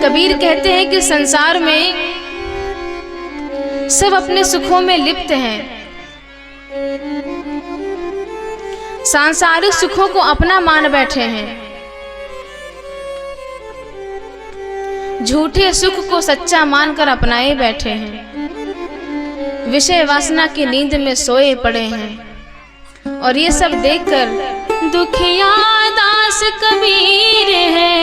कबीर कहते हैं कि संसार में सब अपने सुखों में लिप्त हैं, सांसारिक सुखों को अपना मान बैठे हैं, झूठे सुख को सच्चा मानकर अपनाए बैठे हैं, विषय वासना की नींद में सोए पड़े हैं। और ये सब देखकर दुखिया दास कबीर है।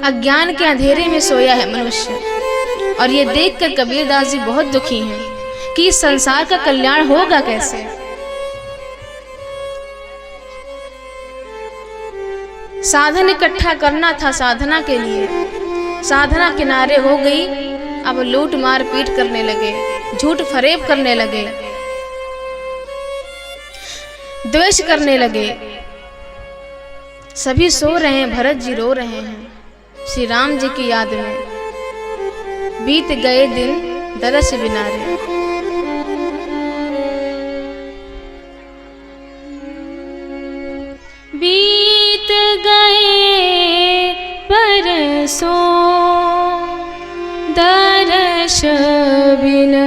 अज्ञान के अंधेरे में सोया है मनुष्य, और ये देखकर कबीरदास जी बहुत दुखी हैं कि इस संसार का कल्याण होगा कैसे। साधन इकट्ठा करना था साधना के लिए, साधना किनारे हो गई, अब लूट मार पीट करने लगे, झूठ फरेब करने लगे, द्वेष करने लगे। सभी सो रहे हैं, भरत जी रो रहे हैं श्री राम जी की याद में। बीत गए दिन दरस बिना रे। बीत गए बरसों दरस बिना,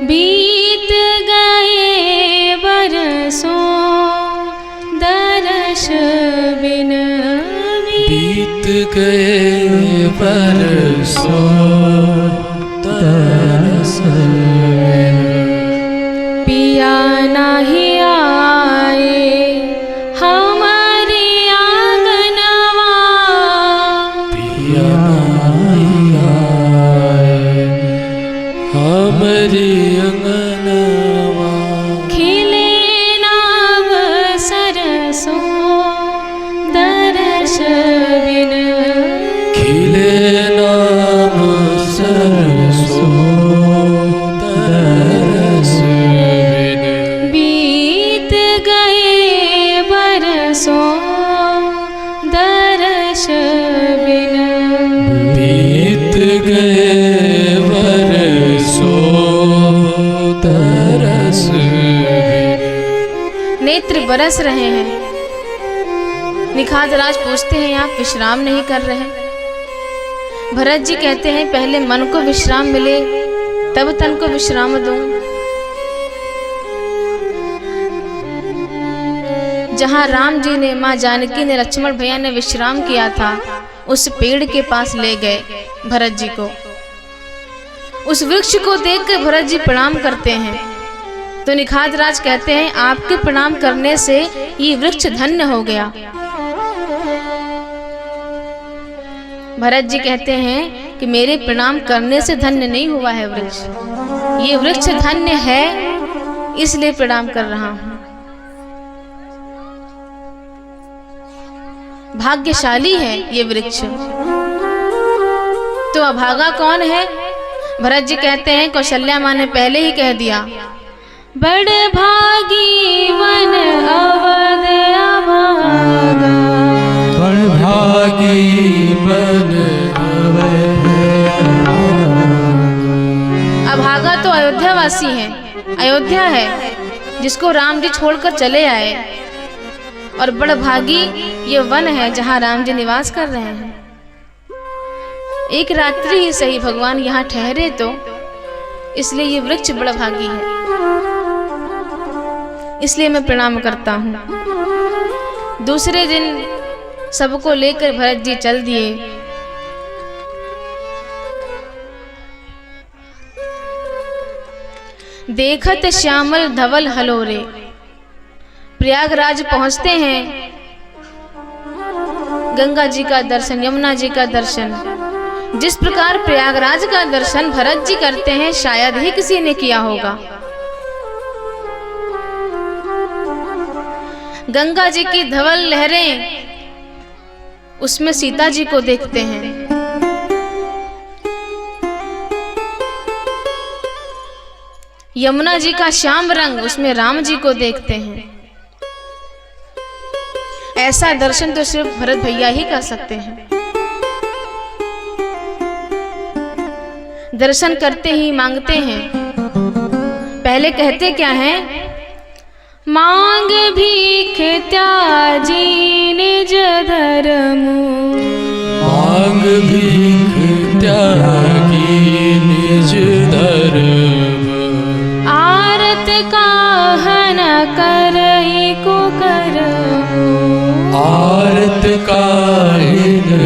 बीत गए बरसों दरस बिना, बीत गए बरसों दरस बिना, पिया नहीं आए हमारे आंगनवा, पिया नहीं आए हमारे अंगनवा, खिले नाम सरसों दरस बिना, खिले नाम सरसों दरस बिना, बीत गए बरसों दरस बिना, बीत गए बरसों दरस बिना। नेत्र बरस रहे हैं। निखात राज पूछते हैं आप विश्राम नहीं कर रहे? भरत जी कहते हैं पहले मन को विश्राम मिले तब तन को विश्राम दूं। जहां राम जी ने, मां जानकी ने, लक्ष्मण भैया ने विश्राम किया था, उस पेड़ के पास ले गए भरत जी को। उस वृक्ष को देखकर भरत जी प्रणाम करते हैं, तो निखात राज कहते हैं आपके प्रणाम करने से ये वृक्ष धन्य हो गया। भरत जी कहते हैं कि मेरे प्रणाम करने से धन्य नहीं हुआ है वृक्ष, ये वृक्ष धन्य है इसलिए प्रणाम कर रहा हूं। भाग्यशाली है ये वृक्ष। तो अभागा कौन है? भरत जी कहते हैं कौशल्या माँ ने पहले ही कह दिया, बड़ भागी वन अवध अभागा, बड़ भागी वन अवध अभागा तो अयोध्या वासी है, अयोध्या है जिसको राम जी छोड़कर चले आए, और बड़ भागी ये वन है जहाँ राम जी निवास कर रहे हैं। एक रात्रि ही सही भगवान यहाँ ठहरे तो इसलिए ये वृक्ष बड़ा भागी है, इसलिए मैं प्रणाम करता हूँ। दूसरे दिन सबको लेकर भरत जी चल दिए। देखत श्यामल धवल हलोरे, प्रयागराज पहुंचते हैं। गंगा जी का दर्शन, यमुना जी का दर्शन, जिस प्रकार प्रयागराज का दर्शन भरत जी करते हैं शायद ही किसी ने किया होगा। गंगा जी की धवल लहरें, उसमें सीता जी को देखते हैं। यमुना जी का श्याम रंग, उसमें राम जी को देखते हैं। ऐसा दर्शन तो सिर्फ भरत भैया ही कर सकते हैं। दर्शन करते ही मांगते हैं। पहले कहते क्या हैं? मांग भीख त्याजी निज धर्म, मांग भीख त्यागी निज धर्म, आरत काहन करई को कर, आरत काहिन